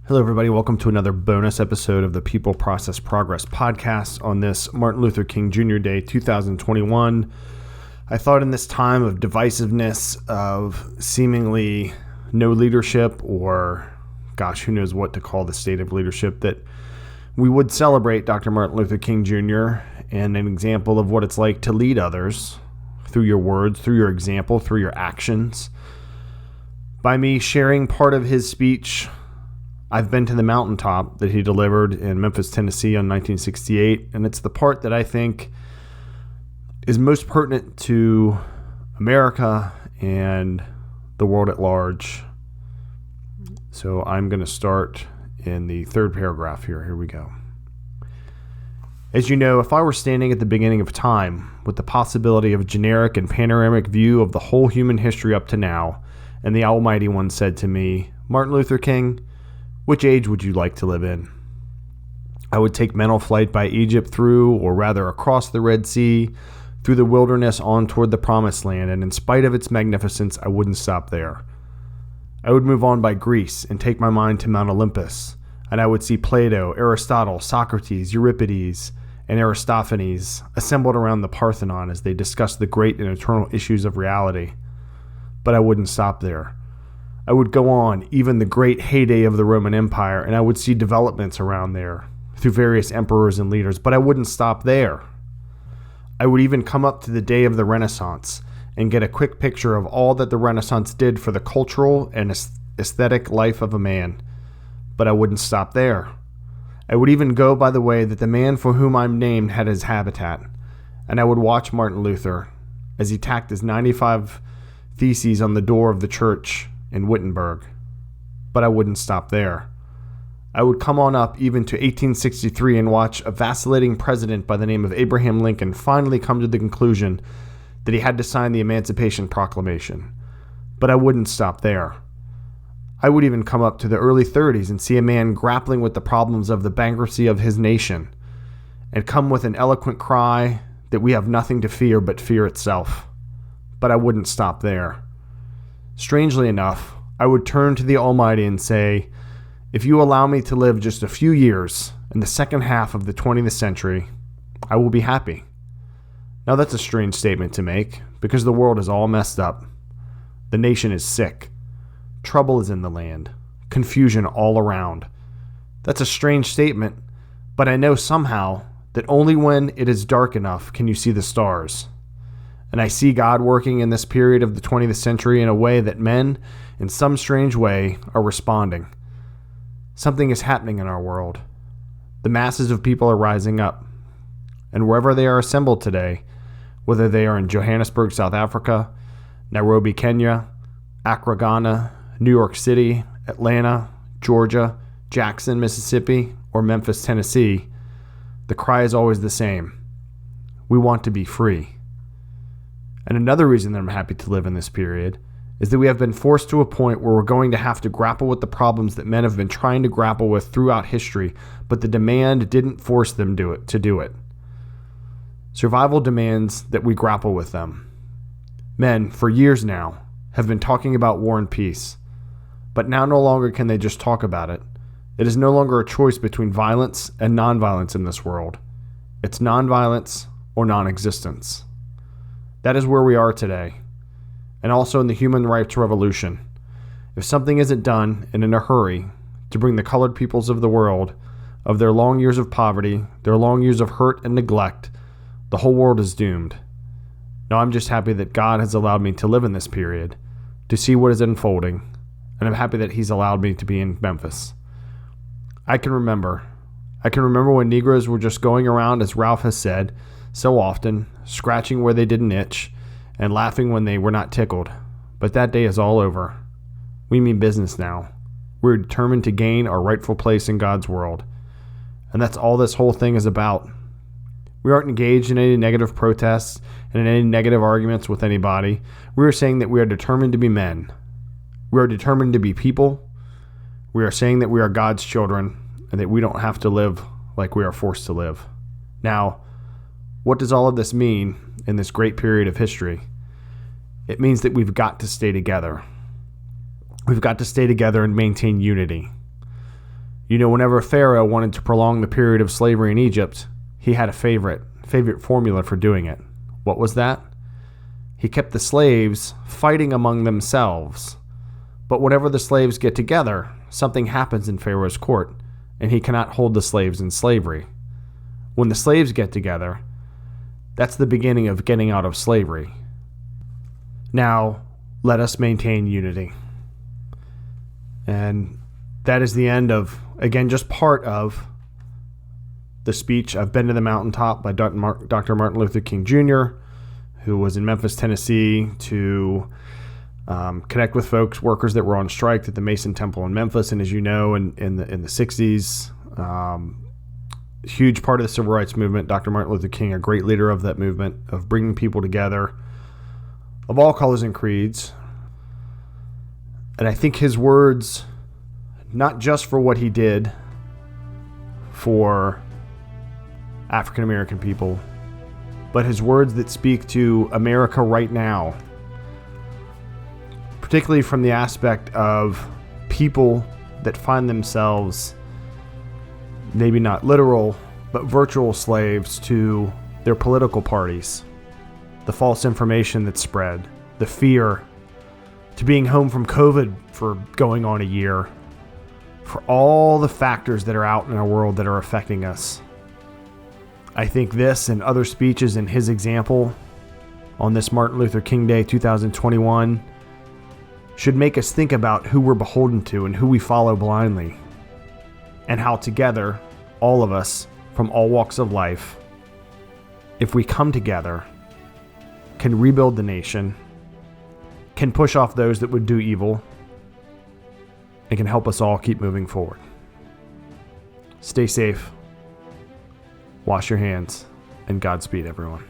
Hello, everybody. Welcome to another bonus episode of the People, Process, Progress podcast on this Martin Luther King Jr. Day 2021. I thought in this time of divisiveness, of seemingly no leadership, or gosh, who knows what to call the state of leadership, that we would celebrate Dr. Martin Luther King Jr. and an example of what it's like to lead others through your words, through your example, through your actions. By me sharing part of his speech, I've been to the Mountaintop that he delivered in Memphis, Tennessee on 1968, and it's the part that I think is most pertinent to America and the world at large. So I'm going to start in the third paragraph here. Here we go. As you know, if I were standing at the beginning of time with the possibility of a generic and panoramic view of the whole human history up to now, and the Almighty One said to me, Martin Luther King, which age would you like to live in? I would take mental flight by Egypt through, or rather across the Red Sea, through the wilderness on toward the Promised Land, and in spite of its magnificence, I wouldn't stop there. I would move on by Greece and take my mind to Mount Olympus, and I would see Plato, Aristotle, Socrates, Euripides, and Aristophanes assembled around the Parthenon as they discussed the great and eternal issues of reality. But I wouldn't stop there. I would go on, even the great heyday of the Roman Empire, and I would see developments around there through various emperors and leaders, but I wouldn't stop there. I would even come up to the day of the Renaissance and get a quick picture of all that the Renaissance did for the cultural and aesthetic life of a man, but I wouldn't stop there. I would even go by the way that the man for whom I'm named had his habitat, and I would watch Martin Luther as he tacked his 95 theses on the door of the church in Wittenberg, but I wouldn't stop there. I would come on up even to 1863 and watch a vacillating president by the name of Abraham Lincoln finally come to the conclusion that he had to sign the Emancipation Proclamation, but I wouldn't stop there. I would even come up to the early 30s and see a man grappling with the problems of the bankruptcy of his nation, and come with an eloquent cry that we have nothing to fear but fear itself, but I wouldn't stop there. Strangely enough, I would turn to the Almighty and say, if you allow me to live just a few years in the second half of the 20th century, I will be happy. Now that's a strange statement to make, because the world is all messed up. The nation is sick. Trouble is in the land. Confusion all around. That's a strange statement, but I know somehow that only when it is dark enough can you see the stars. And I see God working in this period of the 20th century in a way that men, in some strange way, are responding. Something is happening in our world. The masses of people are rising up. And wherever they are assembled today, whether they are in Johannesburg, South Africa, Nairobi, Kenya, Accra, Ghana, New York City, Atlanta, Georgia, Jackson, Mississippi, or Memphis, Tennessee, the cry is always the same. We want to be free. And another reason that I'm happy to live in this period is that we have been forced to a point where we're going to have to grapple with the problems that men have been trying to grapple with throughout history, but the demand didn't force them to do it. Survival demands that we grapple with them. Men, for years now, have been talking about war and peace, but now no longer can they just talk about it. It is no longer a choice between violence and nonviolence in this world. It's nonviolence or non-existence. That is where we are today, and also in the human rights revolution. If something isn't done and in a hurry to bring the colored peoples of the world of their long years of poverty, their long years of hurt and neglect, the whole world is doomed. Now I'm just happy that God has allowed me to live in this period, to see what is unfolding, and I'm happy that He's allowed me to be in Memphis. I can remember when Negroes were just going around, as Ralph has said so often, scratching where they didn't itch and laughing when they were not tickled. But that day is all over. We mean business now. We're determined to gain our rightful place in God's world. And that's all this whole thing is about. We aren't engaged in any negative protests and in any negative arguments with anybody. We are saying that we are determined to be men. We are determined to be people. We are saying that we are God's children and that we don't have to live like we are forced to live. Now, what does all of this mean in this great period of history? It means that we've got to stay together. We've got to stay together and maintain unity. Whenever Pharaoh wanted to prolong the period of slavery in Egypt, he had a favorite formula for doing it. What was that? He kept the slaves fighting among themselves. But whenever the slaves get together, something happens in Pharaoh's court, and he cannot hold the slaves in slavery. When the slaves get together, that's the beginning of getting out of slavery. Now, let us maintain unity. And that is the end of, again, just part of the speech, I've Been to the Mountaintop by Dr. Martin Luther King Jr., who was in Memphis, Tennessee, to connect with workers that were on strike at the Mason Temple in Memphis. And as you know, in the 60s, huge part of the civil rights movement, Dr. Martin Luther King, a great leader of that movement, of bringing people together of all colors and creeds. And I think his words, not just for what he did for African American people, but his words that speak to America right now, particularly from the aspect of people that find themselves maybe not literal, but virtual slaves to their political parties, the false information that's spread, the fear, to being home from COVID for going on a year, for all the factors that are out in our world that are affecting us. I think this and other speeches and his example on this Martin Luther King Day 2021 should make us think about who we're beholden to and who we follow blindly, and how together, all of us from all walks of life, if we come together, can rebuild the nation, can push off those that would do evil, and can help us all keep moving forward. Stay safe, wash your hands, and Godspeed, everyone.